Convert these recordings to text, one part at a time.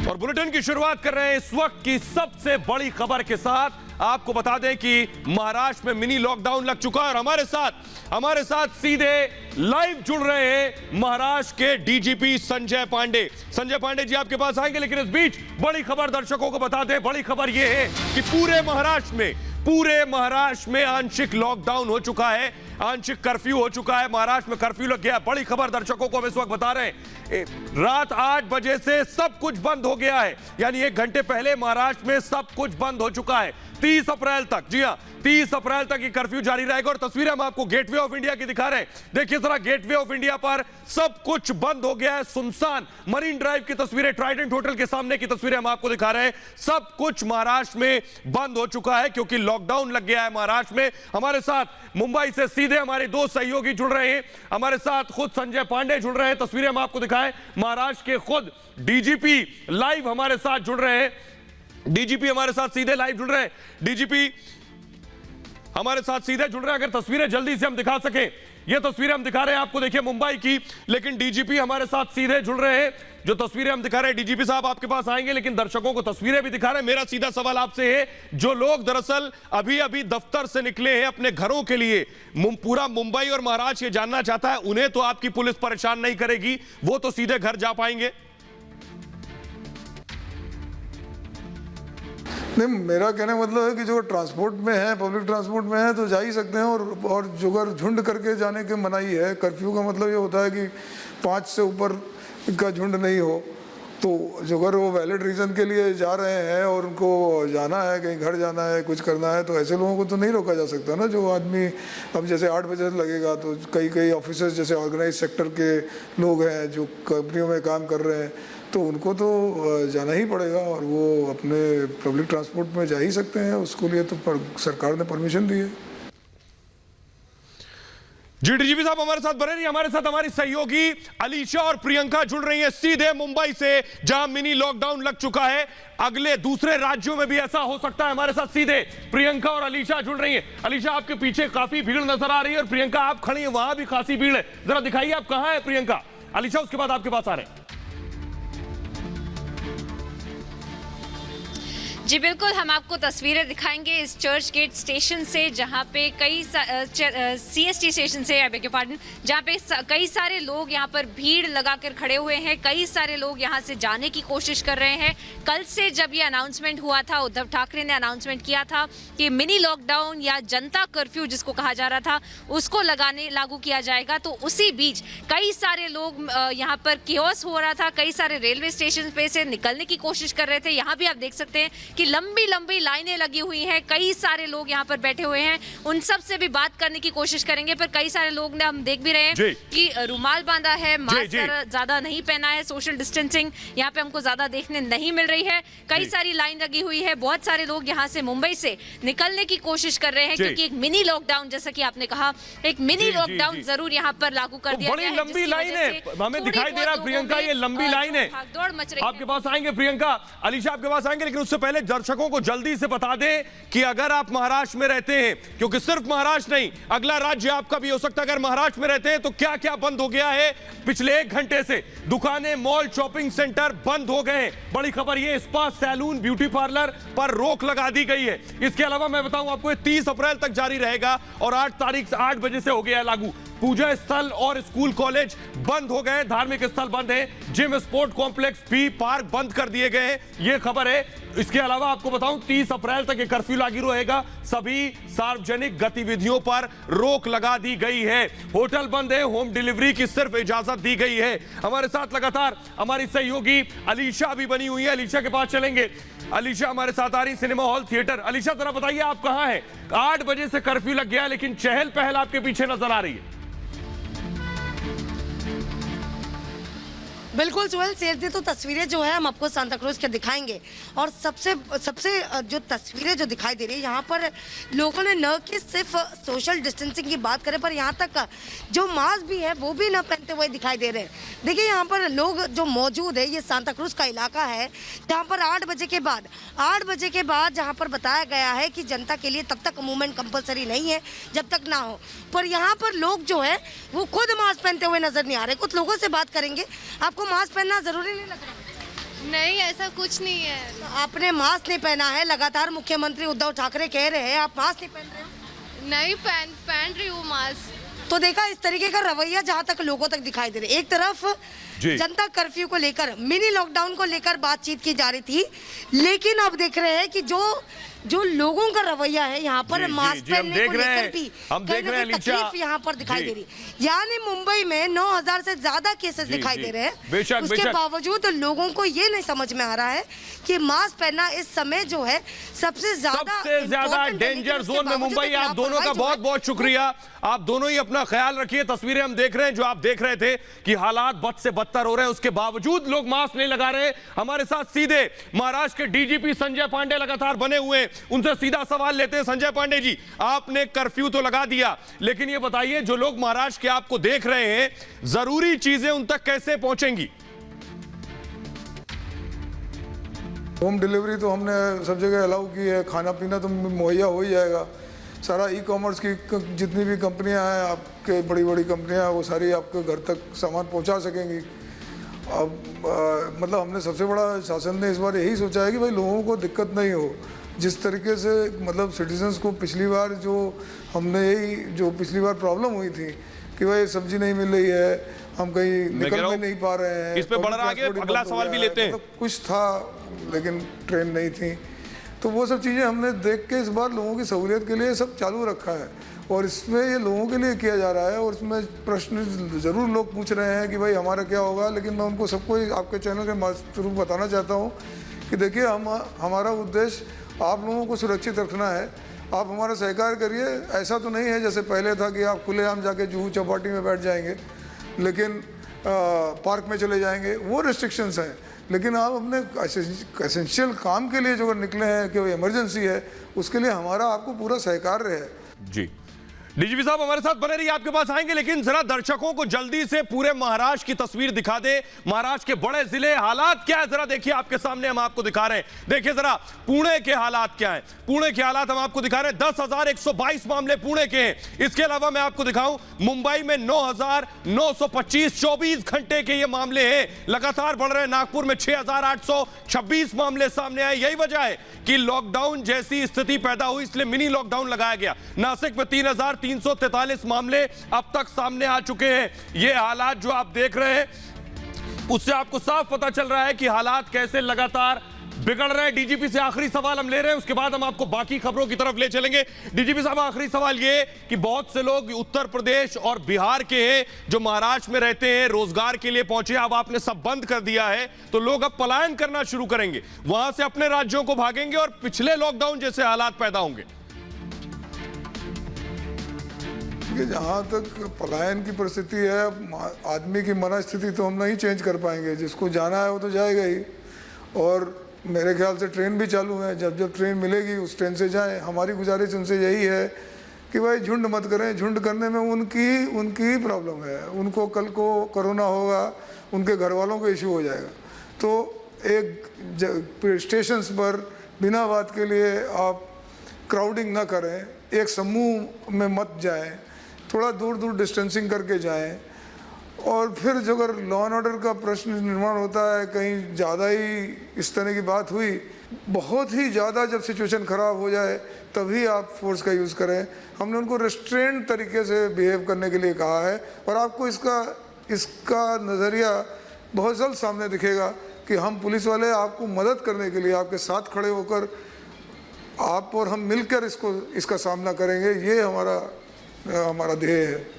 और बुलेटिन की शुरुआत कर रहे हैं इस वक्त की सबसे बड़ी खबर के साथ। आपको बता दें कि महाराष्ट्र में मिनी लॉकडाउन लग चुका है और हमारे साथ सीधे लाइव जुड़ रहे हैं महाराष्ट्र के डीजीपी संजय पांडे। संजय पांडे जी आपके पास आएंगे, लेकिन इस बीच बड़ी खबर दर्शकों को बता दें। बड़ी खबर यह है कि पूरे महाराष्ट्र में आंशिक लॉकडाउन हो चुका है, आंशिक कर्फ्यू हो चुका है। महाराष्ट्र में कर्फ्यू लग गया। बड़ी खबर दर्शकों को हम इस वक्त बता रहे हैं, रात 8 बजे से सब कुछ बंद हो गया है, यानी 1 घंटे पहले महाराष्ट्र में सब कुछ बंद हो चुका है। 30 अप्रैल तक, जी हां 30 अप्रैल तक ये कर्फ्यू जारी रहेगा। और तस्वीरें हम आपको गेटवे ऑफ इंडिया की दिखा रहे हैं। देखिए जरा, गेटवे ऑफ इंडिया पर सब कुछ बंद हो गया है, सुनसान। मरीन ड्राइव की तस्वीरें, ट्राइडेंट होटल के सामने की तस्वीरें हम आपको दिखा रहे हैं। सब कुछ महाराष्ट्र में बंद हो चुका है क्योंकि लॉकडाउन लग गया है महाराष्ट्र में। हमारे साथ मुंबई से सीधे हमारे 2 सहयोगी जुड़ रहे हैं। हमारे साथ खुद संजय पांडे जुड़ रहे हैं, तस्वीरें हम आपको दिखाएं। महाराष्ट्र के खुद डीजीपी लाइव हमारे साथ जुड़ रहे हैं। डीजीपी हमारे साथ सीधे लाइव जुड़ रहे हैं। डीजीपी हमारे साथ सीधे जुड़ रहे हैं। अगर तस्वीरें जल्दी से हम दिखा सकें, ये तस्वीरें हम दिखा रहे हैं आपको, देखिए मुंबई की, लेकिन डीजीपी हमारे साथ सीधे जुड़ रहे हैं। जो तस्वीरें हम दिखा रहे हैं, डीजीपी साहब आपके पास आएंगे, लेकिन दर्शकों को तस्वीरें भी दिखा रहे हैं। मेरा सीधा सवाल आपसे है, जो लोग दरअसल अभी दफ्तर से निकले हैं अपने घरों के लिए, पूरा मुंबई और महाराष्ट्र ये जानना चाहता है, उन्हें तो आपकी पुलिस परेशान नहीं करेगी, वो तो सीधे घर जा पाएंगे? नहीं, मेरा कहने का मतलब है कि जो ट्रांसपोर्ट में है, पब्लिक ट्रांसपोर्ट में है तो जा ही सकते हैं। और जो अगर झुंड करके जाने की मनाही है, कर्फ्यू का मतलब ये होता है कि 5 से ऊपर का झुंड नहीं हो। तो जो अगर वो वैलिड रीज़न के लिए जा रहे हैं और उनको जाना है, कहीं घर जाना है, कुछ करना है, तो ऐसे लोगों को तो नहीं रोका जा सकता ना। जो आदमी अब जैसे 8 बजे लगेगा, तो कई ऑफिसर्स जैसे ऑर्गेनाइज सेक्टर के लोग हैं जो कंपनियों में काम कर रहे हैं, तो उनको तो जाना ही पड़ेगा और वो अपने पब्लिक ट्रांसपोर्ट में जा ही सकते हैं। उसके लिए तो सरकार ने परमिशन दी है। जी डीजीपी साहब हमारे साथ बने रहिए। हमारे साथ हमारी सहयोगी अलीशा और प्रियंका जुड़ रही हैं सीधे मुंबई से, जहां मिनी लॉकडाउन लग चुका है। अगले दूसरे राज्यों में भी ऐसा हो सकता है। हमारे साथ सीधे प्रियंका और अलीशा जुड़ रही हैं। अलीशा, आपके पीछे काफी भीड़ नजर आ रही है और प्रियंका आप खड़ी हैं, वहां भी खासी भीड़ है। जरा दिखाइए आप कहां है प्रियंका। अलीशा उसके बाद आपके पास आ रहे हैं। जी बिल्कुल, हम आपको तस्वीरें दिखाएंगे इस चर्च गेट स्टेशन से, जहां पे सीएसटी स्टेशन से, के पार्डन, जहां पे कई सारे लोग यहां पर भीड़ लगाकर खड़े हुए हैं। कई सारे लोग यहां से जाने की कोशिश कर रहे हैं। कल से जब ये अनाउंसमेंट हुआ था, उद्धव ठाकरे ने अनाउंसमेंट किया था कि मिनी लॉकडाउन या जनता कर्फ्यू जिसको कहा जा रहा था, उसको लागू किया जाएगा। तो उसी बीच कई सारे लोग यहाँ पर कियोस हो रहा था, कई सारे रेलवे स्टेशन पे से निकलने की कोशिश कर रहे थे। यहाँ भी आप देख सकते हैं कि लंबी लंबी लाइनें लगी हुई हैं, कई सारे लोग यहाँ पर बैठे हुए हैं। उन सब से भी बात करने की कोशिश करेंगे, पर कई सारे लोग ने, हम देख भी रहे हैं कि रुमाल बांधा है, मास्क ज्यादा नहीं पहना है, सोशल डिस्टेंसिंग यहाँ पे हमको ज्यादा देखने नहीं मिल रही है। कई सारी लाइन लगी हुई है। बहुत सारे लोग यहाँ से मुंबई से निकलने की कोशिश कर रहे हैं, क्योंकि एक मिनी लॉकडाउन, जैसा कि आपने कहा, एक मिनी लॉकडाउन जरूर यहाँ पर लागू कर दिया गया है। बड़ी लंबी लाइन है, हमें दिखाई दे रहा है प्रियंका, ये लंबी लाइन है। भागदौड़ मच रही है। आपके पास आएंगे प्रियंका, अलीशा आपके पास आएंगे, लेकिन उससे पहले दर्शकों को जल्दी से बता दें कि अगर आप महाराष्ट्र में रहते हैं, क्योंकि सिर्फ महाराष्ट्र नहीं, अगला राज्य आपका भी हो सकता है, अगर महाराष्ट्र में रहते हैं तो क्या क्या बंद हो गया है पिछले 1 घंटे से। दुकानें, मॉल, शॉपिंग सेंटर बंद हो गए हैं। बड़ी खबर ये, स्पा, सैलून, ब्यूटी पार्लर पर रोक लगा दी गई है। इसके अलावा मैं बताऊं आपको, 30 अप्रैल तक जारी रहेगा और 8 तारीख से 8 बजे से हो गया है लागू। पूजा स्थल और स्कूल कॉलेज बंद हो गए, धार्मिक स्थल बंद है, जिम, स्पोर्ट कॉम्प्लेक्स भी, पार्क बंद कर दिए गए हैं। यह खबर है। इसके अलावा आपको बताऊं, 30 अप्रैल तक ये कर्फ्यू लागू रहेगा। सभी सार्वजनिक गतिविधियों पर रोक लगा दी गई है। होटल बंद है, होम डिलीवरी की सिर्फ इजाजत दी गई है। हमारे साथ लगातार हमारी सहयोगी अलीशा भी बनी हुई है, अलीशा के पास चलेंगे। अलीशा हमारे साथ आ रही, सिनेमा हॉल, थिएटर। अलीशा जरा बताइए आप कहां हैं? 8 बजे से कर्फ्यू लग गया, लेकिन चहल पहल आपके पीछे नजर आ रही है। बिल्कुल सुहेल, सीधे तो तस्वीरें जो है हम आपको सांता क्रूज के दिखाएंगे। और सबसे जो तस्वीरें जो दिखाई दे रही है, यहाँ पर लोगों ने न कि सिर्फ सोशल डिस्टेंसिंग की बात करें, पर यहाँ तक जो मास्क भी है वो भी न पहनते हुए दिखाई दे रहे हैं। देखिए यहाँ पर लोग जो मौजूद है, ये सांता क्रूज का इलाका है, जहाँ पर 8 बजे के बाद जहाँ पर बताया गया है कि जनता के लिए तब तक मूवमेंट कंपलसरी नहीं है जब तक ना हो। पर यहाँ पर लोग जो है वो खुद मास्क पहनते हुए नजर नहीं आ रहे। कुछ लोगों से बात करेंगे, आपको मास्क पहनना जरूरी नहीं लग रहा? नहीं, ऐसा कुछ नहीं है। आपने मास्क नहीं पहना है, लगातार मुख्यमंत्री उद्धव ठाकरे कह रहे हैं, आप मास्क नहीं पहन रहे हो। नहीं पहन रही हूँ मास्क। तो देखा इस तरीके का रवैया जहां तक लोगों तक दिखाई दे रहा है। एक तरफ जी। जनता कर्फ्यू को लेकर, मिनी लॉकडाउन को लेकर बातचीत की जा रही थी, लेकिन अब देख रहे हैं कि जो लोगों का रवैया है यहाँ पर जी, मास्क जी, हम पहनने देख को रहे हैं, लेकर भी हम कहीं देख ना रहे हैं, कहीं लीचा। तकलीफ यहाँ पर दिखाई जी। दे रही है। यानी मुंबई में 9,000 से ज्यादा केसेस जी, दिखाई जी। दे रहे हैं। बेशक, उसके बेशक। बावजूद लोगों को ये नहीं समझ में आ रहा है कि मास्क पहनना इस समय जो है सबसे ज्यादा important है, डेंजर लेकिन उसके जोन में बावजूद मुंबई। एक आप दोनों का लापरवाही जो बहुत है, बहुत शुक्रिया। आप दोनों ही अपना ख्याल रखिए। तस्वीरें हम देख रहे हैं, जो आप देख रहे थे कि हालात बद से बदतर हो रहे हैं, उसके बावजूद लोग मास्क नहीं लगा रहे। हमारे साथ सीधे महाराष्ट्र के डीजीपी संजय पांडे लगातार बने हुए हैं, उनसे सीधा सवाल लेते हैं। संजय पांडे जी, आपने कर्फ्यू तो लगा दिया, लेकिन ये बताइए, जो लोग महाराष्ट्र के आपको देख रहे हैं, जरूरी चीजें उन तक कैसे पहुंचेंगी? होम डिलीवरी तो हमने सब जगह अलाउ की है, खाना पीना तो मुहैया हो ही जाएगा। सारा ई कॉमर्स की जितनी भी कंपनियां हैं, आपके बड़ी बड़ी कंपनियां, वो सारी आपके घर तक सामान पहुंचा सकेंगी। अब मतलब हमने सबसे बड़ा शासन ने इस बार यही सोचा है कि भाई लोगों को दिक्कत नहीं हो। जिस तरीके से मतलब सिटीजन्स को पिछली बार जो पिछली बार प्रॉब्लम हुई थी कि भाई सब्जी नहीं मिल रही है, हम कहीं निकल में नहीं पा रहे हैं, इस पे बढ़ रहा आगे अगला सवाल भी लेते हैं। मतलब कुछ था लेकिन ट्रेन नहीं थी, तो वो सब चीज़ें हमने देख के इस बार लोगों की सहूलियत के लिए सब चालू रखा है। और इसमें ये लोगों के लिए किया जा रहा है, और इसमें प्रश्न ज़रूर लोग पूछ रहे हैं कि भाई हमारा क्या होगा, लेकिन मैं उनको सबको आपके चैनल के थ्रू बताना चाहता हूँ कि देखिए हमारा उद्देश्य आप लोगों को सुरक्षित रखना है। आप हमारा सहकार करिए। ऐसा तो नहीं है जैसे पहले था कि आप खुलेआम जाके जूहू चौपाटी में बैठ जाएंगे, लेकिन पार्क में चले जाएंगे, वो रिस्ट्रिक्शंस हैं। लेकिन आप अपने एसेंशियल काम के लिए जो अगर निकले हैं कि इमरजेंसी है, उसके लिए हमारा आपको पूरा सहकार्य है। जी, डीजीपी साहब हमारे साथ बने रहिए, आपके पास आएंगे, लेकिन जरा दर्शकों को जल्दी से पूरे महाराष्ट्र की तस्वीर दिखा दे। महाराष्ट्र के बड़े जिले, हालात क्या है, जरा देखिए आपके सामने हम आपको दिखा रहे हैं। देखिए जरा पुणे के हालात क्या हैं। पुणे के हालात हम आपको दिखा रहे हैं। 10,122 मामले पुणे के हैं। इसके अलावा मैं आपको दिखाऊं, मुंबई में 9,925 24 घंटे के ये मामले हैं, लगातार बढ़ रहे हैं। नागपुर में 6,826 मामले सामने आए। यही वजह है कि लॉकडाउन जैसी स्थिति पैदा हुई, इसलिए मिनी लॉकडाउन लगाया गया। नासिक में 3,343 मामले अब तक सामने आ चुके हैं। ये हालात जो आप देख रहे हैं, उससे आपको साफ पता चल रहा है कि हालात कैसे लगातार बिगड़ रहे हैं। डीजीपी से आखिरी सवाल हम ले रहे हैं, उसके बाद हम आपको बाकी खबरों की तरफ ले चलेंगे। डीजीपी साहब, आखिरी सवाल ये कि बहुत से लोग उत्तर प्रदेश और बिहार के हैं जो महाराष्ट्र में रहते हैं, रोजगार के लिए पहुंचे। अब आपने सब बंद कर दिया है, तो लोग अब पलायन करना शुरू करेंगे, वहां से अपने राज्यों को भागेंगे और पिछले लॉकडाउन जैसे हालात पैदा होंगे। जहाँ तक पलायन की परिस्थिति है, आदमी की मनस्थिति तो हम नहीं चेंज कर पाएंगे। जिसको जाना है वो तो जाएगा ही, और मेरे ख्याल से ट्रेन भी चालू है। जब ट्रेन मिलेगी उस ट्रेन से जाएं। हमारी गुजारिश उनसे यही है कि भाई झुंड मत करें। झुंड करने में उनकी प्रॉब्लम है, उनको कल को कोरोना होगा, उनके घर वालों को इश्यू हो जाएगा। तो एक स्टेशंस पर बिना बात के लिए आप क्राउडिंग ना करें, एक समूह में मत जाएं, थोड़ा दूर दूर डिस्टेंसिंग करके जाएं। और फिर जो अगर लॉ एंड ऑर्डर का प्रश्न निर्माण होता है, कहीं ज़्यादा ही इस तरह की बात हुई, बहुत ही ज़्यादा जब सिचुएशन ख़राब हो जाए, तभी आप फोर्स का यूज़ करें। हमने उनको रेस्ट्रेंट तरीके से बिहेव करने के लिए कहा है, और आपको इसका नज़रिया बहुत जल्द सामने दिखेगा कि हम पुलिस वाले आपको मदद करने के लिए आपके साथ खड़े होकर आप और हम मिलकर इसका सामना करेंगे। ये हमारा ध्येय है।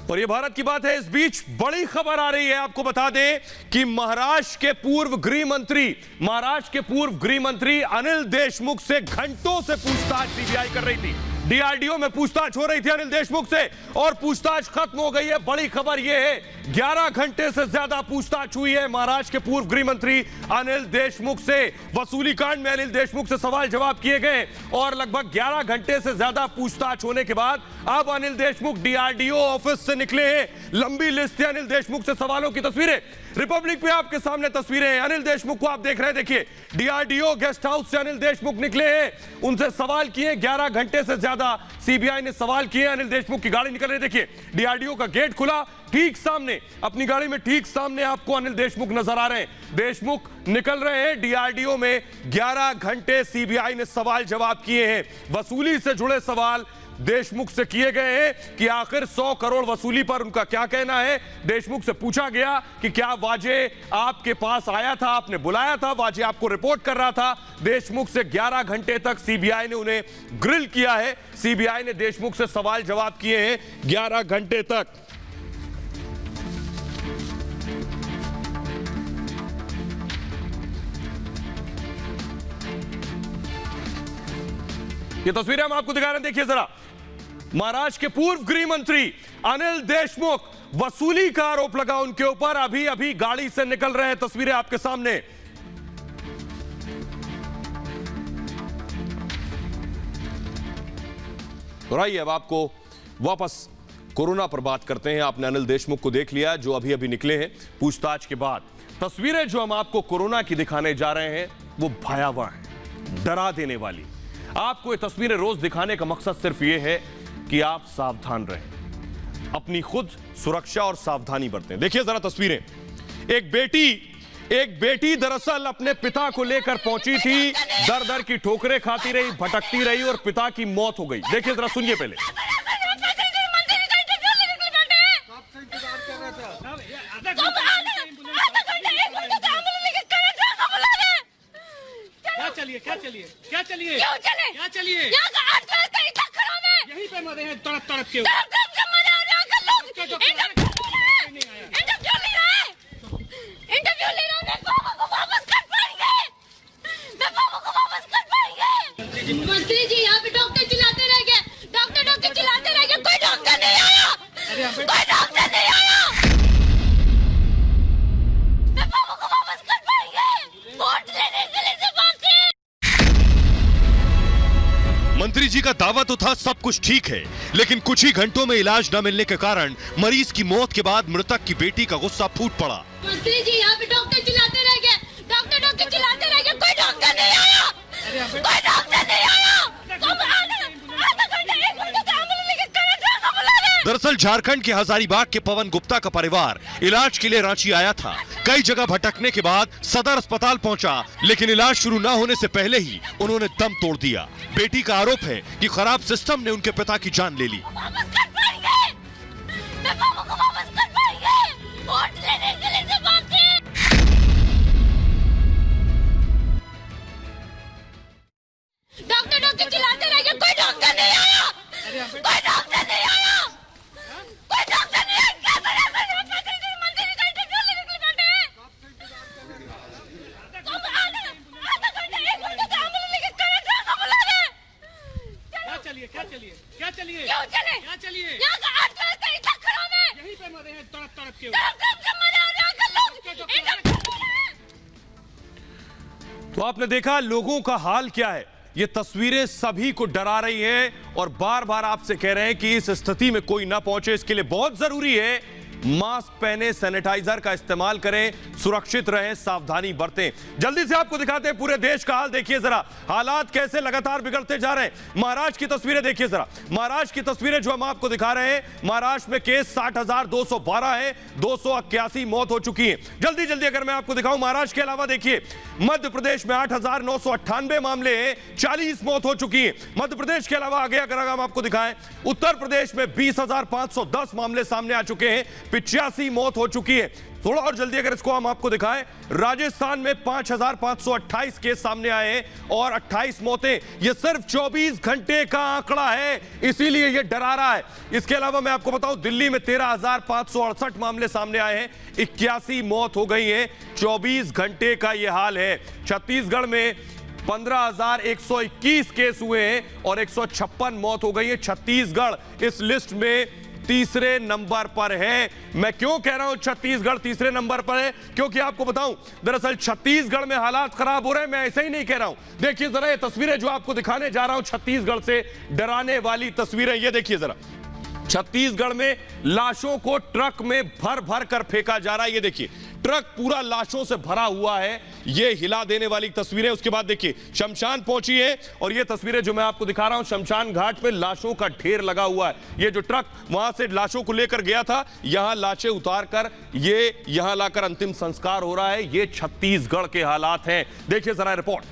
और ये भारत की बात है। इस बीच बड़ी खबर आ रही है, आपको बता दें कि महाराष्ट्र के पूर्व गृह मंत्री अनिल देशमुख से घंटों से पूछताछ सीबीआई कर रही थी। डीआरडीओ में पूछताछ हो रही थी अनिल देशमुख से, और पूछताछ खत्म हो गई है। बड़ी खबर यह है, 11 घंटे से ज्यादा पूछताछ हुई है महाराष्ट्र के पूर्व गृह मंत्री अनिल देशमुख से। वसूली कांड में अनिल देशमुख से सवाल जवाब किए गए, और लगभग 11 घंटे से ज्यादा पूछताछ होने के बाद अब अनिल देशमुख डीआरडीओ ऑफिस से निकले हैं। लंबी लिस्ट है अनिल देशमुख से सवालों की। तस्वीरें रिपब्लिक पे आपके सामने तस्वीरें हैं। अनिल देशमुख को आप देख रहे हैं, देखिए डीआरडीओ गेस्ट हाउस से अनिल देशमुख निकले हैं, उनसे सवाल किए। 11 घंटे से ज्यादा सीबीआई ने सवाल किए। अनिल देशमुख की गाड़ी निकल रही, देखिए डीआरडीओ का गेट खुला, ठीक सामने सामने, अपनी गाड़ी में ठीक सामने आपको अनिल देशमुख नजर आ रहे हैं। देशमुख निकल रहे हैं डीआरडीओ में। 11 घंटे सीबीआई ने सवाल जवाब किए हैं। वसूली से जुड़े सवाल देशमुख से किए गए हैं कि आखिर 100 करोड़ वसूली पर उनका क्या कहना है। देशमुख से पूछा गया कि क्या वाजे आपके पास आया था, आपने बुलाया था, वाजे आपको रिपोर्ट कर रहा था। देशमुख से 11 घंटे तक सीबीआई ने उन्हें ग्रिल किया है। सीबीआई ने देशमुख से सवाल जवाब किए हैं 11 घंटे तक। ये तस्वीरें हम आपको दिखा रहे हैं, देखिए जरा। महाराष्ट्र के पूर्व गृह मंत्री अनिल देशमुख, वसूली का आरोप लगा उनके ऊपर, अभी अभी गाड़ी से निकल रहे हैं। तस्वीरें आपके सामने। तो आइए अब आपको वापस कोरोना पर बात करते हैं। आपने अनिल देशमुख को देख लिया जो अभी अभी निकले हैं पूछताछ के बाद। तस्वीरें जो हम आपको कोरोना की दिखाने जा रहे हैं वो भयावह है, डरा देने वाली। आपको ये तस्वीरें रोज दिखाने का मकसद सिर्फ ये है कि आप सावधान रहें, अपनी खुद सुरक्षा और सावधानी बरतें। देखिए जरा तस्वीरें। एक बेटी दरअसल अपने पिता को लेकर पहुंची थी, दर दर की ठोकरें खाती रही, भटकती रही और पिता की मौत हो गई। देखिए जरा, सुनिए पहले। क्या चलिए यहीं पे मरे हैं तड़प तड़प के। इंटरव्यू ले रहा हूँ, पापा को वापस कर पाएंगे, मैं पापा को वापस कर पाएंगे। मंत्री जी यहाँ पे डॉक्टर चिल्लाते रह गए, डॉक्टर चिल्लाते रह गए, कोई डॉक्टर नहीं आया, कोई डॉक्टर नहीं आया। मैं पापा को वापस कर पाएंगे, वोट लेने के लिए से बात है। मंत्री जी का दावा तो था सब कुछ ठीक है, लेकिन कुछ ही घंटों में इलाज न मिलने के कारण मरीज की मौत के बाद मृतक की बेटी का गुस्सा फूट पड़ा। मंत्री जी यहाँ पे डॉक्टर चिल्लाते रह गए, डॉक्टर चिल्लाते रह गए, कोई डॉक्टर नहीं आया, कोई डॉक्टर नहीं आया। दरअसल झारखंड के हजारीबाग के पवन गुप्ता का परिवार इलाज के लिए रांची आया था। कई जगह भटकने के बाद सदर अस्पताल पहुंचा, लेकिन इलाज शुरू न होने से पहले ही उन्होंने दम तोड़ दिया। बेटी का आरोप है कि खराब सिस्टम ने उनके पिता की जान ले ली। वापस कर पाएंगे, मैं पापा को वापस कर पाएंगे, वोट लेने के लिए से बात है। डॉक्टर चिल्लाते रह गए, कोई डॉक्टर नहीं आया, कोई डॉक्टर नहीं आया, कोई डॉक्टर नहीं आया। क्या मंत्री का इंटरव्यू लेने के लिए बैठे हैं। आधा घंटा 1 घंटे से एम्बुलेंस लेके कहाँ बुला रहे हैं। क्या चलिए क्यों चले? यहाँ का अर्थव्यवस्था इतना खराब है, यहीं पे मरे हैं तड़प तड़प के। तड़प के मरे और यहाँ के लोग इंटरव्यू ले रहे हैं। तो आपने देखा लोगों का हाल क्या है। ये तस्वीरें सभी को डरा रही हैं और बार बार आपसे कह रहे हैं कि इस स्थिति में कोई ना पहुंचे। इसके लिए बहुत जरूरी है मास्क पहने, सैनिटाइजर का इस्तेमाल करें, सुरक्षित रहें, सावधानी बरतें। जल्दी से आपको दिखाते हैं पूरे देश का हाल। देखिए जरा हालात कैसे लगातार बिगड़ते जा रहे हैं। महाराष्ट्र की तस्वीरें देखिए जरा। महाराष्ट्र की तस्वीरें जो हम आपको दिखा रहे हैं, महाराष्ट्र में केस 60,212 है, 281 मौत हो चुकी है। जल्दी जल्दी अगर मैं आपको दिखाऊं, महाराष्ट्र के अलावा देखिए मध्य प्रदेश में 8,998 मामले हैं, 40 मौत हो चुकी है। मध्य प्रदेश के अलावा आगे अगर हम आपको दिखाएं, उत्तर प्रदेश में 20,510 मामले सामने आ चुके हैं, 85 मौत हो चुकी है। थोड़ा और जल्दी अगर इसको हम आपको दिखाएं, राजस्थान में 5,528 केस सामने आए हैं और 28 मौतें। यह सिर्फ 24 घंटे का आंकड़ा है, इसीलिए यह डरा रहा है। इसके अलावा मैं आपको बताऊं, दिल्ली में 13,568 मामले सामने आए हैं, 81 मौत हो गई है। 24 घंटे का यह हाल है। छत्तीसगढ़ में 15,121 केस हुए हैं और 156 मौत हो गई है। छत्तीसगढ़ इस लिस्ट में तीसरे नंबर पर है। मैं क्यों कह रहा हूं छत्तीसगढ़ तीसरे नंबर पर है, क्योंकि आपको बताऊं दरअसल छत्तीसगढ़ में हालात खराब हो रहे हैं। मैं ऐसे ही नहीं कह रहा हूं। देखिए जरा ये तस्वीरें जो आपको दिखाने जा रहा हूं, छत्तीसगढ़ से डराने वाली तस्वीरें। ये देखिए जरा, छत्तीसगढ़ में लाशों को ट्रक में भर भर कर फेंका जा रहा है। ये देखिए ट्रक पूरा लाशों से भरा हुआ है। ये हिला देने वाली तस्वीरें। उसके बाद देखिए शमशान पहुंची है और ये तस्वीरें जो मैं आपको दिखा रहा हूं, शमशान घाट पे लाशों का ढेर लगा हुआ है। ये जो ट्रक वहां से लाशों को लेकर गया था, यहां लाशें उतार कर ये यहां लाकर अंतिम संस्कार हो रहा है। ये छत्तीसगढ़ के हालात हैं। देखिए जरा रिपोर्ट।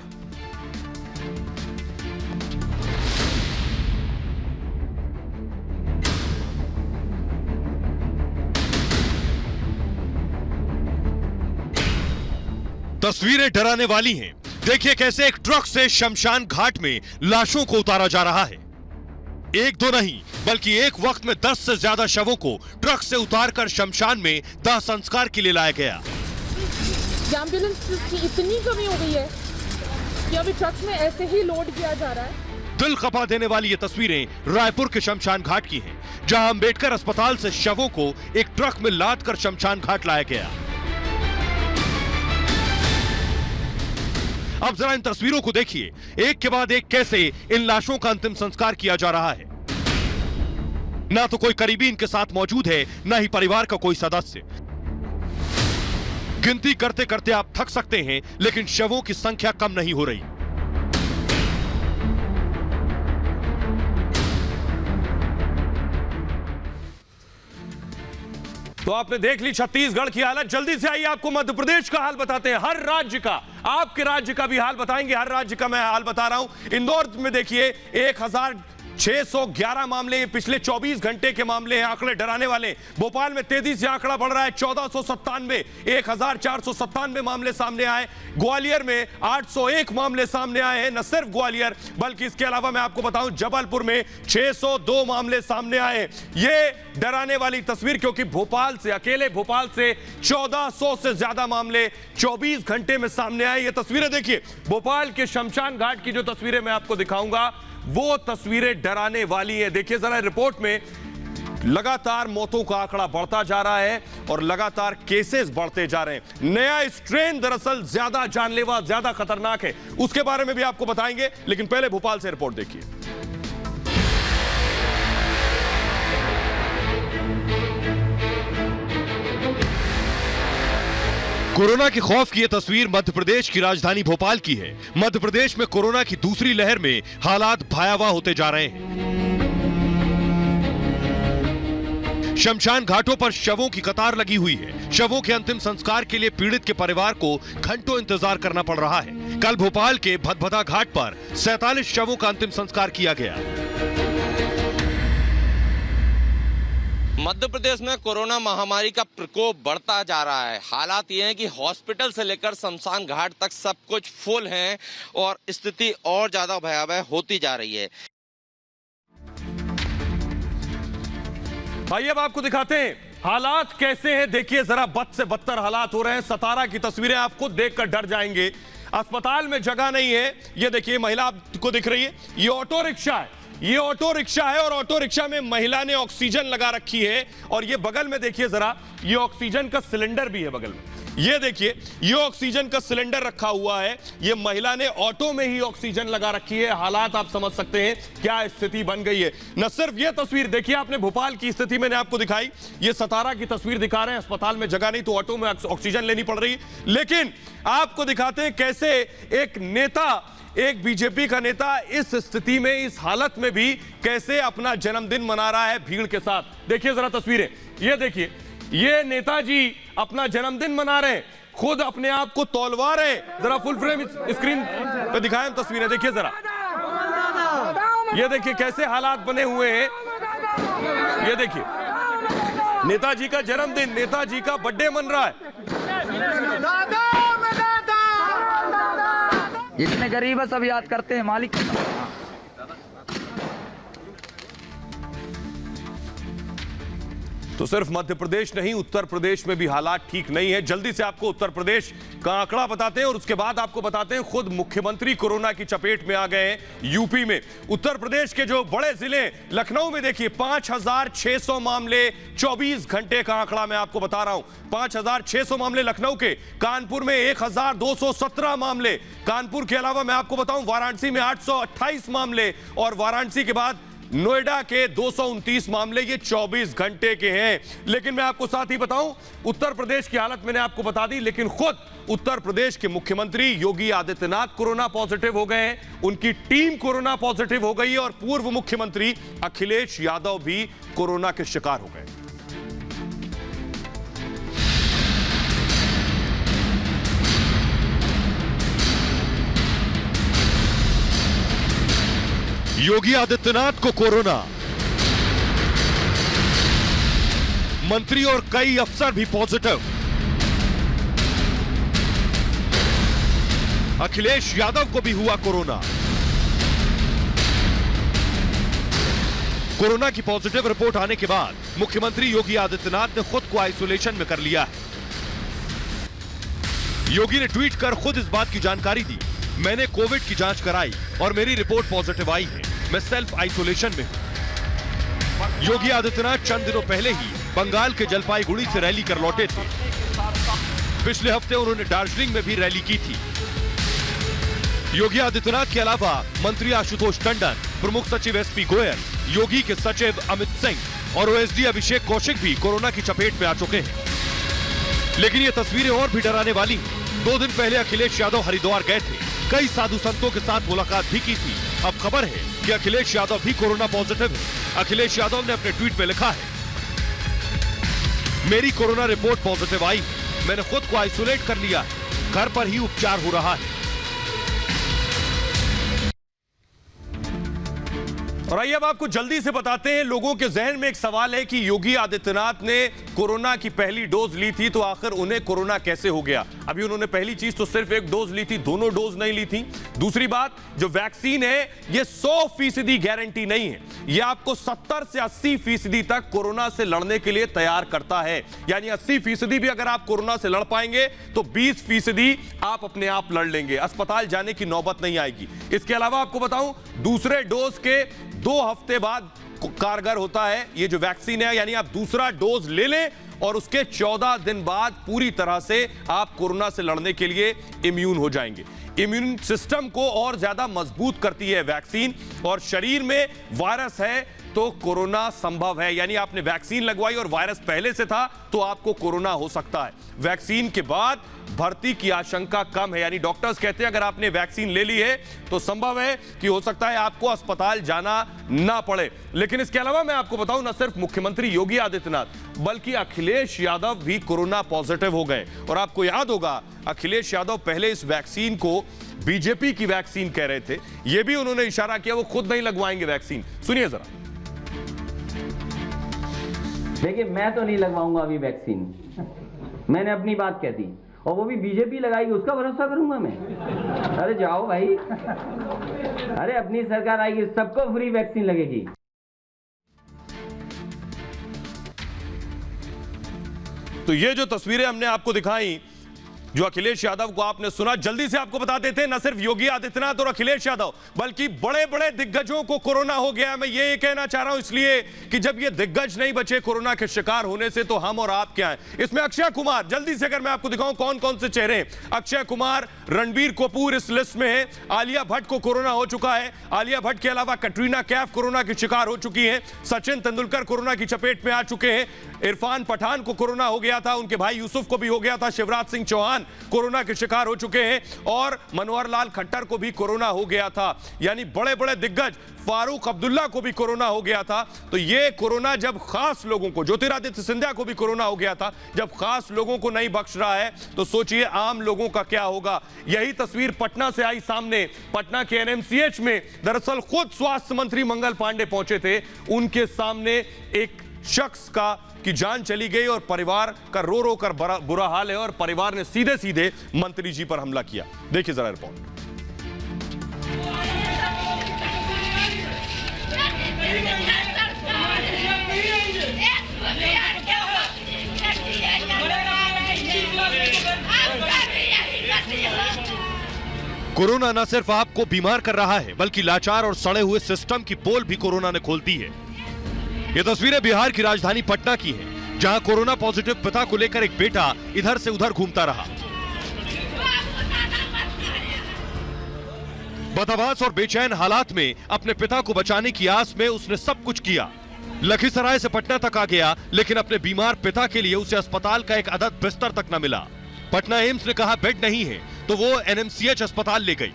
तस्वीरें डराने वाली हैं। देखिए कैसे एक ट्रक से शमशान घाट में लाशों को उतारा जा रहा है। एक दो नहीं बल्कि एक वक्त में 10 से ज्यादा शवों को ट्रक से उतारकर शमशान में दाह संस्कार के लिए लाया गया। एम्बुलेंस की इतनी कमी हो गई है कि अभी ट्रक्स में ऐसे ही लोड किया जा रहा है। दिल खपा देने वाली ये तस्वीरें रायपुर के शमशान घाट की हैं, जहां अंबेडकर अस्पताल से शवों को एक ट्रक में लाद कर शमशान घाट लाया गया। अब जरा इन तस्वीरों को देखिए, एक के बाद एक कैसे इन लाशों का अंतिम संस्कार किया जा रहा है। ना तो कोई करीबी इनके साथ मौजूद है, ना ही परिवार का कोई सदस्य। गिनती करते करते आप थक सकते हैं, लेकिन शवों की संख्या कम नहीं हो रही। तो आपने देख ली छत्तीसगढ़ की हालत। जल्दी से आइए आपको मध्य प्रदेश का हाल बताते हैं। हर राज्य का, आपके राज्य का भी हाल बताएंगे। हर राज्य का मैं हाल बता रहा हूं। इंदौर में देखिए 1611 मामले, ये पिछले 24 घंटे के मामले हैं। आंकड़े डराने वाले। भोपाल में तेजी से आंकड़ा बढ़ रहा है, 1497, 1497 मामले सामने आए। ग्वालियर में 801 मामले सामने आए हैं। न सिर्फ ग्वालियर बल्कि इसके अलावा मैं आपको बताऊं जबलपुर में 602 मामले सामने आए। ये डराने वाली तस्वीर, क्योंकि भोपाल से, अकेले भोपाल से 1400 से ज्यादा मामले 24 घंटे में सामने आए। ये तस्वीरें देखिए, भोपाल के शमशान घाट की जो तस्वीरें मैं आपको दिखाऊंगा वो तस्वीरें डराने वाली है। देखिए जरा रिपोर्ट में लगातार मौतों का आंकड़ा बढ़ता जा रहा है और लगातार केसेस बढ़ते जा रहे हैं। नया स्ट्रेन दरअसल ज्यादा जानलेवा, ज्यादा खतरनाक है, उसके बारे में भी आपको बताएंगे। लेकिन पहले भोपाल से रिपोर्ट देखिए। कोरोना के खौफ की यह तस्वीर मध्य प्रदेश की राजधानी भोपाल की है। मध्य प्रदेश में कोरोना की दूसरी लहर में हालात भयावह होते जा रहे हैं। शमशान घाटों पर शवों की कतार लगी हुई है। शवों के अंतिम संस्कार के लिए पीड़ित के परिवार को घंटों इंतजार करना पड़ रहा है। कल भोपाल के भदभदा घाट पर 47 शवों का अंतिम संस्कार किया गया। मध्य प्रदेश में कोरोना महामारी का प्रकोप बढ़ता जा रहा है। हालात ये हैं कि हॉस्पिटल से लेकर शमशान घाट तक सब कुछ फुल है और स्थिति और ज्यादा भयावह होती जा रही है। भाई अब आपको दिखाते हैं हालात कैसे हैं। देखिए जरा बद से बदतर हालात हो रहे हैं। सतारा की तस्वीरें आप खुद देखकर डर जाएंगे। अस्पताल में जगह नहीं है। ये देखिए महिला आपको दिख रही है, ये ऑटो रिक्शा है। ये ऑटो रिक्शा है और ऑटो रिक्शा में महिला ने ऑक्सीजन लगा रखी है। और ये बगल में देखिए जरा, ये ऑक्सीजन का सिलेंडर भी है बगल में। ये देखिए, ये ऑक्सीजन का सिलेंडर रखा हुआ है। ये महिला ने ऑटो में ही ऑक्सीजन लगा रखी है। हालात आप समझ सकते हैं क्या स्थिति बन गई है। न सिर्फ ये तस्वीर देखिए आपने, भोपाल की स्थिति मैंने आपको दिखाई, ये सतारा की तस्वीर दिखा रहे हैं। अस्पताल में जगह नहीं तो ऑटो में ऑक्सीजन लेनी पड़ रही। लेकिन आपको दिखाते हैं कैसे एक नेता, एक बीजेपी का नेता इस स्थिति में, इस हालत में भी कैसे अपना जन्मदिन मना रहा है भीड़ के साथ। देखिए जरा तस्वीरें, ये देखिए, ये नेताजी अपना जन्मदिन मना रहे हैं, खुद अपने आप को तौलवा रहे हैं। जरा फुल फ्रेम स्क्रीन पे दिखाएं तस्वीरें, देखिए जरा, ये देखिए कैसे हालात बने हुए हैं। ये देखिए नेताजी का जन्मदिन, नेताजी का बर्थडे मन रहा है। जितने गरीब है सब याद करते हैं मालिक। तो सिर्फ मध्य प्रदेश नहीं, उत्तर प्रदेश में भी हालात ठीक नहीं है। जल्दी से आपको उत्तर प्रदेश का आंकड़ा बताते हैं और उसके बाद आपको बताते हैं खुद मुख्यमंत्री कोरोना की चपेट में आ गए हैं यूपी में। उत्तर प्रदेश के जो बड़े जिले, लखनऊ में देखिए 5600 मामले, 24 घंटे का आंकड़ा मैं आपको बता रहा हूं। 5600 मामले लखनऊ के। कानपुर में 1217 मामले। कानपुर के अलावा मैं आपको बताऊं वाराणसी में 828 मामले और वाराणसी के बाद नोएडा के 229 मामले ये 24 घंटे के हैं। लेकिन मैं आपको साथ ही बताऊं, उत्तर प्रदेश की हालत मैंने आपको बता दी, लेकिन खुद उत्तर प्रदेश के मुख्यमंत्री योगी आदित्यनाथ कोरोना पॉजिटिव हो गए हैं, उनकी टीम कोरोना पॉजिटिव हो गई है और पूर्व मुख्यमंत्री अखिलेश यादव भी कोरोना के शिकार हो गए। योगी आदित्यनाथ को कोरोना, मंत्री और कई अफसर भी पॉजिटिव। अखिलेश यादव को भी हुआ कोरोना। कोरोना की पॉजिटिव रिपोर्ट आने के बाद मुख्यमंत्री योगी आदित्यनाथ ने खुद को आइसोलेशन में कर लिया है। योगी ने ट्वीट कर खुद इस बात की जानकारी दी, मैंने कोविड की जांच कराई और मेरी रिपोर्ट पॉजिटिव आई है, मैं सेल्फ आइसोलेशन में हूं। योगी आदित्यनाथ चंद दिनों पहले ही बंगाल के जलपाईगुड़ी से रैली कर लौटे थे। पिछले हफ्ते उन्होंने दार्जिलिंग में भी रैली की थी। योगी आदित्यनाथ के अलावा मंत्री आशुतोष टंडन, प्रमुख सचिव एसपी गोयल, योगी के सचिव अमित सिंह और ओएसडी अभिषेक कौशिक भी कोरोना की चपेट में आ चुके हैं। लेकिन ये तस्वीरें और भी डराने वाली हैं। 2 दिन पहले अखिलेश यादव हरिद्वार गए थे, कई साधु संतों के साथ मुलाकात भी की थी। अब खबर है कि अखिलेश यादव भी कोरोना पॉजिटिव है। अखिलेश यादव ने अपने ट्वीट में लिखा है, मेरी कोरोना रिपोर्ट पॉजिटिव आई है, मैंने खुद को आइसोलेट कर लिया है, घर पर ही उपचार हो रहा है। और आइए अब आपको जल्दी से बताते हैं, लोगों के जहन में एक सवाल है कि योगी आदित्यनाथ ने कोरोना की पहली डोज ली थी तो आखिर उन्हें कोरोना कैसे हो गया। अभी उन्होंने पहली चीज तो सिर्फ एक डोज ली थी, दोनों डोज नहीं ली थी। दूसरी बात, जो वैक्सीन है ये 100% गारंटी नहीं है, ये आपको 70 से 80% तक कोरोना से लड़ने के लिए तैयार करता है। यानी 80% भी अगर आप कोरोना से लड़ पाएंगे तो 20% आप अपने आप लड़ लेंगे, अस्पताल जाने की नौबत नहीं आएगी। इसके अलावा आपको बताऊं, दूसरे डोज के 2 हफ्ते बाद कारगर होता है ये जो वैक्सीन है, यानी आप दूसरा डोज ले लें और उसके 14 दिन बाद पूरी तरह से आप कोरोना से लड़ने के लिए इम्यून हो जाएंगे। इम्यून सिस्टम को और ज्यादा मजबूत करती है वैक्सीन, और शरीर में वायरस है तो कोरोना संभव है। यानी आपने वैक्सीन लगवाई और वायरस पहले से था तो आपको कोरोना हो सकता है। वैक्सीन के बाद भर्ती की आशंका कम है, यानी डॉक्टर्स कहते हैं अगर आपने वैक्सीन ले ली है तो संभव है कि हो सकता है आपको अस्पताल जाना ना पड़े। लेकिन इसके अलावा मैं आपको बताऊं, न सिर्फ मुख्यमंत्री योगी आदित्यनाथ बल्कि अखिलेश यादव भी कोरोना पॉजिटिव हो गए। और आपको याद होगा, अखिलेश यादव पहले इस वैक्सीन को बीजेपी की वैक्सीन कह रहे थे, यह भी उन्होंने इशारा किया वो खुद नहीं लगवाएंगे वैक्सीन। सुनिए जरा। देखिए, मैं तो नहीं लगवाऊंगा अभी वैक्सीन, मैंने अपनी बात कह दी, और वो भी बीजेपी लगाएगी उसका भरोसा करूंगा मैं? अरे जाओ भाई, अरे अपनी सरकार आएगी सबको फ्री वैक्सीन लगेगी। तो ये जो तस्वीरें हमने आपको दिखाई, जो अखिलेश यादव को आपने सुना, जल्दी से आपको बता देते हैं न सिर्फ योगी आदित्यनाथ और अखिलेश यादव बल्कि बड़े बड़े दिग्गजों को कोरोना हो गया। मैं ये कहना चाह रहा हूं इसलिए कि जब ये दिग्गज नहीं बचे कोरोना के शिकार होने से तो हम और आप क्या हैं। इसमें अक्षय कुमार, जल्दी से अगर मैं आपको दिखाऊं कौन कौन से चेहरे हैं, अक्षय कुमार, रणबीर कपूर इस लिस्ट में है, आलिया भट्ट को कोरोना हो चुका है, आलिया भट्ट के अलावा कटरीना कैफ कोरोना की शिकार हो चुकी है, सचिन तेंदुलकर कोरोना की चपेट में आ चुके हैं, इरफान पठान को कोरोना हो गया था, उनके भाई यूसुफ को भी हो गया था, शिवराज सिंह चौहान कोरोना के शिकार हो चुके हैं और मनोहर लाल खट्टर को भी कोरोना हो गया था। यानी बड़े बड़े दिग्गज, फारूक अब्दुल्ला को भी कोरोना हो गया था। तो ये कोरोना जब खास लोगों को, ज्योतिरादित्य सिंधिया को भी कोरोना हो गया था, जब खास लोगों को नहीं बख्श रहा है तो सोचिए आम लोगों का क्या होगा। यही तस्वीर पटना से आई सामने। पटना के एनएमसीएच में दरअसल खुद स्वास्थ्य मंत्री मंगल पांडे पहुंचे थे, उनके सामने एक शख्स की जान चली गई और परिवार का रो रो कर बुरा हाल है और परिवार ने सीधे सीधे मंत्री जी पर हमला किया। देखिए जरा रिपोर्ट। कोरोना न सिर्फ आपको बीमार कर रहा है बल्कि लाचार और सड़े हुए सिस्टम की पोल भी कोरोना ने खोल दी है। ये तस्वीरें बिहार की राजधानी पटना की हैं, जहां कोरोना पॉजिटिव पिता को लेकर एक बेटा इधर से उधर घूमता रहा। बदहवास और बेचैन हालात में अपने पिता को बचाने की आस में उसने सब कुछ किया। लखीसराय से पटना तक आ गया, लेकिन अपने बीमार पिता के लिए उसे अस्पताल का एक अदद बिस्तर तक न मिला। पटना एम्स ने कहा बेड नहीं है, तो वो एनएमसीएच अस्पताल ले गई,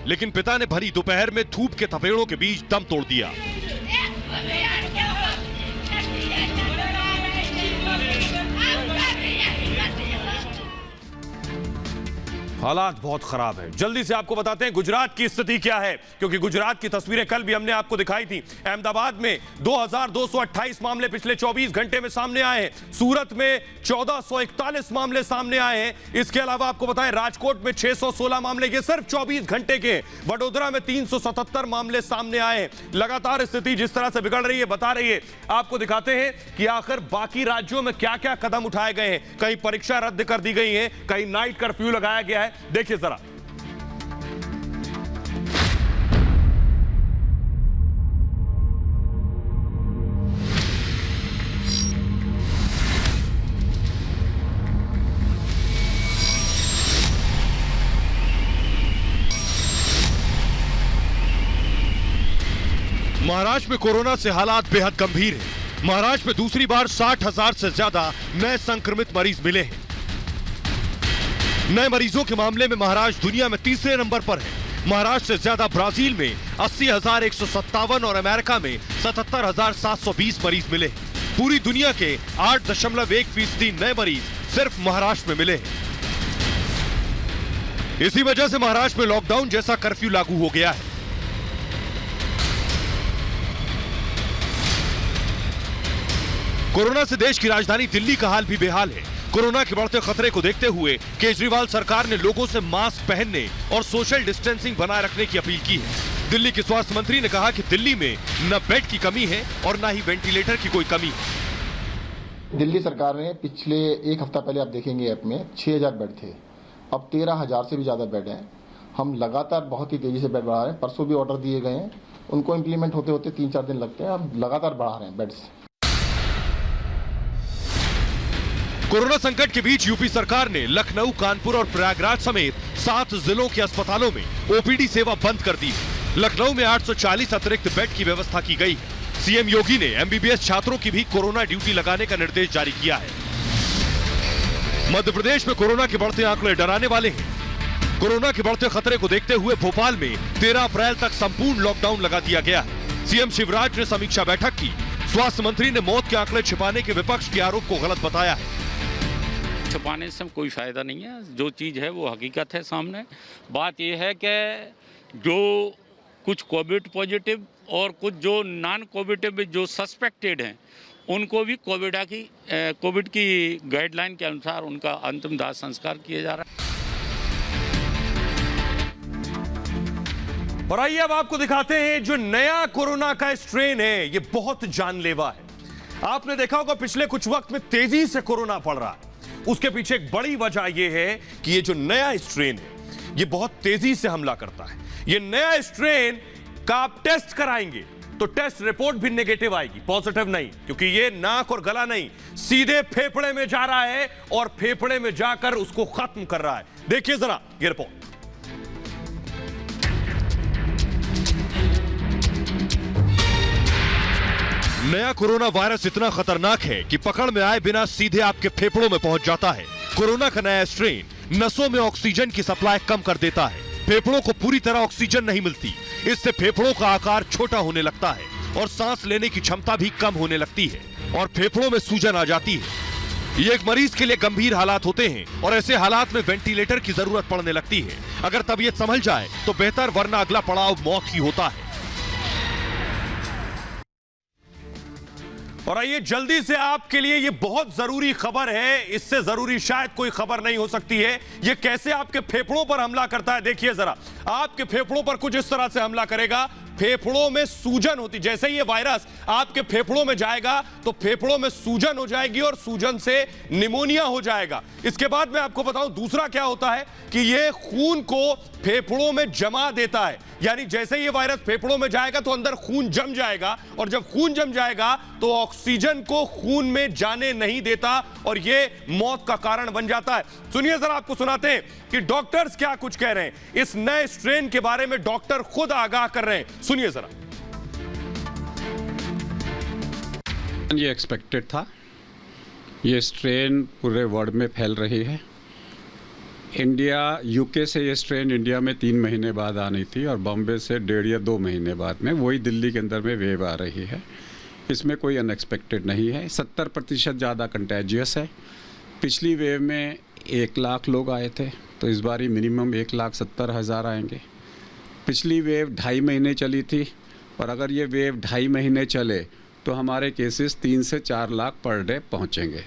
लेकिन पिता ने भरी दोपहर में धूप के थपेड़ों के बीच दम तोड़ दिया। हालात बहुत खराब है। जल्दी से आपको बताते हैं गुजरात की स्थिति क्या है, क्योंकि गुजरात की तस्वीरें कल भी हमने आपको दिखाई थी। अहमदाबाद में 2228 मामले पिछले 24 घंटे में सामने आए हैं। सूरत में 1441 मामले सामने आए हैं। इसके अलावा आपको बताएं राजकोट में 616 मामले, ये सिर्फ 24 घंटे के। वडोदरा में 377 मामले सामने आए हैं। लगातार स्थिति जिस तरह से बिगड़ रही है, बता रही है। आपको दिखाते हैं कि आखिर बाकी राज्यों में क्या क्या कदम उठाए गए हैं। कहीं परीक्षा रद्द कर दी गई है, कहीं नाइट कर्फ्यू लगाया गया है। देखिए जरा। महाराष्ट्र में कोरोना से हालात बेहद गंभीर हैं। महाराष्ट्र में दूसरी बार 60,000 से ज्यादा नए संक्रमित मरीज मिले हैं। नए मरीजों के मामले में महाराष्ट्र दुनिया में तीसरे नंबर पर है। महाराष्ट्र से ज्यादा ब्राजील में 80,157 और अमेरिका में 77,720 मरीज मिले। पूरी दुनिया के 8.1% नए मरीज सिर्फ महाराष्ट्र में मिले हैं। इसी वजह से महाराष्ट्र में लॉकडाउन जैसा कर्फ्यू लागू हो गया है। कोरोना से देश की राजधानी दिल्ली का हाल भी बेहाल है। कोरोना के बढ़ते खतरे को देखते हुए केजरीवाल सरकार ने लोगों से मास्क पहनने और सोशल डिस्टेंसिंग बनाए रखने की अपील की है। दिल्ली के स्वास्थ्य मंत्री ने कहा कि दिल्ली में न बेड की कमी है और न ही वेंटिलेटर की कोई कमी है। दिल्ली सरकार ने पिछले एक हफ्ता पहले आप देखेंगे ऐप में 6,000 बेड थे, अब 13,000 से भी ज्यादा बेड हैं। हम लगातार बहुत ही तेजी से बेड बढ़ा रहे हैं। परसों भी ऑर्डर दिए गए हैं, उनको इम्प्लीमेंट होते होते 3-4 दिन लगते हैं। हम लगातार बढ़ा रहे हैं बेड्स। कोरोना संकट के बीच यूपी सरकार ने लखनऊ, कानपुर और प्रयागराज समेत 7 जिलों के अस्पतालों में ओपीडी सेवा बंद कर दी है। लखनऊ में 840 अतिरिक्त बेड की व्यवस्था की गई है। सीएम योगी ने एमबीबीएस छात्रों की भी कोरोना ड्यूटी लगाने का निर्देश जारी किया है। मध्य प्रदेश में कोरोना के बढ़ते आंकड़े डराने वाले हैं। कोरोना के बढ़ते खतरे को देखते हुए भोपाल में 13 अप्रैल तक संपूर्ण लॉकडाउन लगा दिया गया है। सीएम शिवराज ने समीक्षा बैठक की। स्वास्थ्य मंत्री ने मौत के आंकड़े छिपाने के विपक्ष के आरोप को गलत बताया है। छुपाने से कोई फायदा नहीं है, जो चीज़ है वो हकीकत है सामने। बात यह है कि जो कुछ कोविड पॉजिटिव और कुछ जो नॉन कोविड जो सस्पेक्टेड हैं, उनको भी कोविड की गाइडलाइन के अनुसार उनका अंतिम दाह संस्कार किया जा रहा है। और आइए अब आपको दिखाते हैं जो नया कोरोना का स्ट्रेन है, ये बहुत जानलेवा है। आपने देखा होगा पिछले कुछ वक्त में तेजी से कोरोना बढ़ रहा है। उसके पीछे एक बड़ी वजह यह है कि ये जो नया स्ट्रेन है, ये बहुत तेजी से हमला करता है। ये नया स्ट्रेन का आप टेस्ट कराएंगे तो टेस्ट रिपोर्ट भी नेगेटिव आएगी, पॉजिटिव नहीं, क्योंकि ये नाक और गला नहीं, सीधे फेफड़े में जा रहा है और फेफड़े में जाकर उसको खत्म कर रहा है। देखिए जरा ये रिपोर्ट। नया कोरोना वायरस इतना खतरनाक है कि पकड़ में आए बिना सीधे आपके फेफड़ों में पहुंच जाता है। कोरोना का नया स्ट्रेन नसों में ऑक्सीजन की सप्लाई कम कर देता है। फेफड़ों को पूरी तरह ऑक्सीजन नहीं मिलती, इससे फेफड़ों का आकार छोटा होने लगता है और सांस लेने की क्षमता भी कम होने लगती है और फेफड़ों में सूजन आ जाती है। ये एक मरीज के लिए गंभीर हालात होते हैं और ऐसे हालात में वेंटिलेटर की जरूरत पड़ने लगती है। अगर तबीयत संभल जाए तो बेहतर, वरना अगला पड़ाव मौत ही होता है। और आइए जल्दी से आपके लिए ये बहुत जरूरी खबर है, इससे जरूरी शायद कोई खबर नहीं हो सकती है। ये कैसे आपके फेफड़ों पर हमला करता है, देखिए जरा। आपके फेफड़ों पर कुछ इस तरह से हमला करेगा, फेफड़ों में सूजन होती। जैसे ही ये वायरस आपके फेफड़ों में जाएगा तो फेफड़ों में सूजन हो जाएगी और सूजन से निमोनिया हो जाएगा। इसके बाद मैं आपको बताऊं दूसरा क्या होता है कि ये खून को फेफड़ों में जमा देता है। यानी जैसे ही ये वायरस फेफड़ों में जाएगा तो अंदर खून जम जाएगा, और जब खून जम जाएगा तो ऑक्सीजन को खून में जाने नहीं देता और ये मौत का कारण बन जाता है। सुनिए जरा, आपको सुनाते हैं कि डॉक्टर्स क्या कुछ कह रहे हैं। इस नए स्ट्रेन के बारे में डॉक्टर खुद आगाह कर रहे हैं, सुनिए जरा। ये एक्सपेक्टेड था, ये स्ट्रेन पूरे वर्ल्ड में फैल रही है। यूके से ये स्ट्रेन इंडिया में 3 महीने बाद आनी थी और बॉम्बे से 1.5 या 2 महीने बाद में वही दिल्ली के अंदर में वेव आ रही है। इसमें कोई अनएक्सपेक्टेड नहीं है। 70% ज़्यादा कंटेजियस है। पिछली वेव में 1 लाख लोग आए थे, तो इस बार ही मिनिमम 1,70,000 आएंगे। पिछली वेव 2.5 महीने चली थी, और अगर ये वेव 2.5 महीने चले तो हमारे केसेस 3 से 4 लाख पर डे पहुँचेंगे।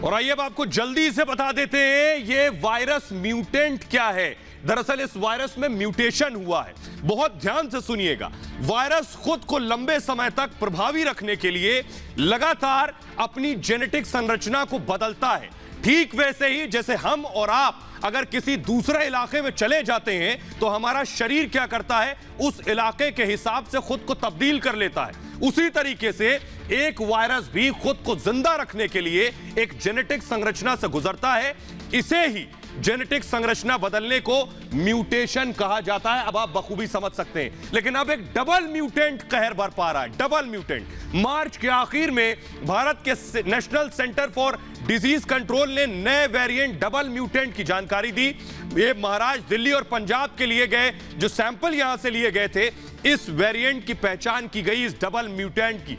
और आइए अब आपको जल्दी से बता देते हैं ये वायरस म्यूटेंट क्या है। दरअसल इस वायरस में म्यूटेशन हुआ है। बहुत ध्यान से सुनिएगा। वायरस खुद को लंबे समय तक प्रभावी रखने के लिए लगातार अपनी जेनेटिक संरचना को बदलता है। ठीक वैसे ही जैसे हम और आप अगर किसी दूसरे इलाके में चले जाते हैं तो हमारा शरीर क्या करता है, उस इलाके के हिसाब से खुद को तब्दील कर लेता है। उसी तरीके से एक वायरस भी खुद को जिंदा रखने के लिए एक जेनेटिक संरचना से गुजरता है। इसे ही जेनेटिक संरचना बदलने को म्यूटेशन कहा जाता है। अब आप बखूबी समझ सकते हैं। लेकिन अब एक डबल म्यूटेंट कहर बरपा रहा है। Double mutant. मार्च के आखिर में भारत के national centre for disease control ने नए वेरिएंट डबल म्यूटेंट की जानकारी दी। ये महाराष्ट्र, दिल्ली और पंजाब के लिए गए जो सैंपल यहां से लिए गए थे, इस वेरिएंट की पहचान की गई, इस डबल म्यूटेंट की।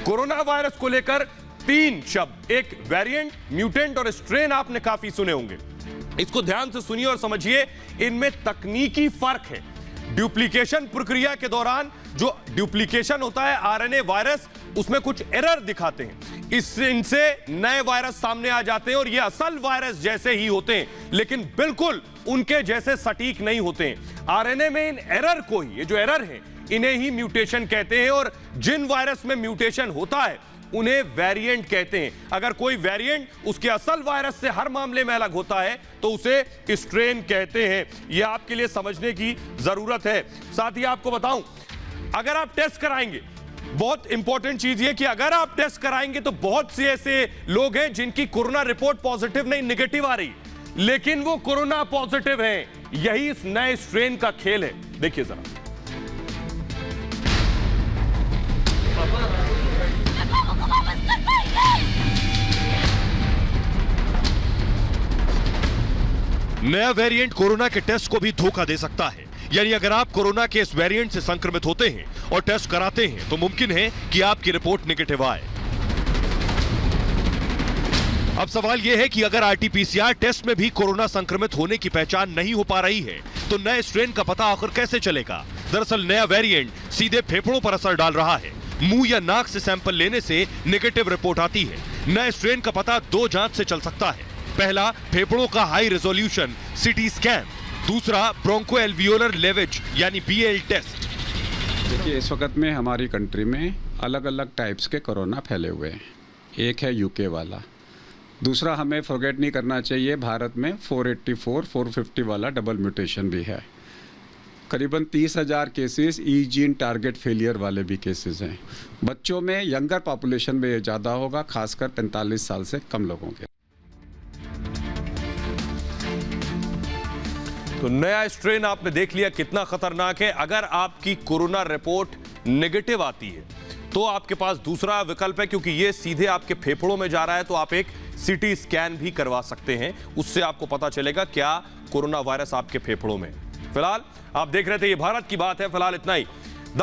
कोरोना वायरस को लेकर 3 शब्द, एक वेरिएंट, म्यूटेंट और स्ट्रेन, आपने काफी सुने होंगे। इसको ध्यान से सुनिए और समझिए, इनमें तकनीकी फर्क है। डुप्लीकेशन प्रक्रिया के दौरान जो डुप्लीकेशन होता है आरएनए वायरस, उसमें कुछ एरर दिखाते हैं। इनसे नए वायरस सामने आ जाते हैं और ये असल वायरस जैसे ही होते हैं, लेकिन बिल्कुल उनके जैसे सटीक नहीं होते हैं। आरएनए में इन एरर को ही, ये जो एरर है, इन्हें ही म्यूटेशन कहते हैं। और जिन वायरस में म्यूटेशन होता है उन्हें वेरिएंट कहते हैं। अगर कोई वेरिएंट उसके असल वायरस से हर मामले में अलग होता है तो उसे स्ट्रेन कहते हैं। यह आपके लिए समझने की जरूरत है। साथ ही आपको बताऊं, अगर आप टेस्ट कराएंगे, बहुत इंपॉर्टेंट चीज ये कि अगर आप टेस्ट कराएंगे तो बहुत से ऐसे लोग हैं जिनकी कोरोना रिपोर्ट पॉजिटिव नहीं, नेगेटिव आ रही, लेकिन वो कोरोना पॉजिटिव हैं। यही इस नए स्ट्रेन का खेल है। देखिए जरा। नया वेरिएंट कोरोना के टेस्ट को भी धोखा दे सकता है। यानी अगर आप कोरोना के इस वेरिएंट से संक्रमित होते हैं और टेस्ट कराते हैं तो मुमकिन है कि आपकी रिपोर्ट नेगेटिव आए। अब सवाल यह है कि अगर आरटीपीसीआर टेस्ट में भी कोरोना संक्रमित होने की पहचान नहीं हो पा रही है तो नए स्ट्रेन का पता आखिर कैसे चलेगा। दरअसल नया वेरिएंट सीधे फेफड़ों पर असर डाल रहा है। मुंह या नाक से सैंपल लेने से नेगेटिव रिपोर्ट आती है। नए स्ट्रेन का पता 2 जांच से चल सकता है। पहला, फेफड़ों का हाई रेजोल्यूशन सीटी स्कैन। दूसरा, ब्रोंको एल्वियोलर लेवेज यानी बीएल टेस्ट। देखिए, इस वक्त में हमारी कंट्री में अलग अलग टाइप्स के कोरोना फैले हुए हैं। एक है यूके वाला, दूसरा हमें फॉरगेट नहीं करना चाहिए, भारत में 484, 450 वाला डबल म्यूटेशन भी है। करीबन 30,000 केसेस ई जीन टारगेट फेलियर वाले भी केसेस हैं। बच्चों में, यंगर पॉपुलेशन में ये ज़्यादा होगा, खासकर 45 साल से कम लोगों के। तो नया स्ट्रेन आपने देख लिया कितना खतरनाक है। अगर आपकी कोरोना रिपोर्ट नेगेटिव आती है तो आपके पास दूसरा विकल्प है, क्योंकि ये सीधे आपके फेफड़ों में जा रहा है, तो आप एक सीटी स्कैन भी करवा सकते हैं। उससे आपको पता चलेगा क्या कोरोना वायरस आपके फेफड़ों में। फिलहाल आप देख रहे थे ये भारत की बात है। फिलहाल इतना ही।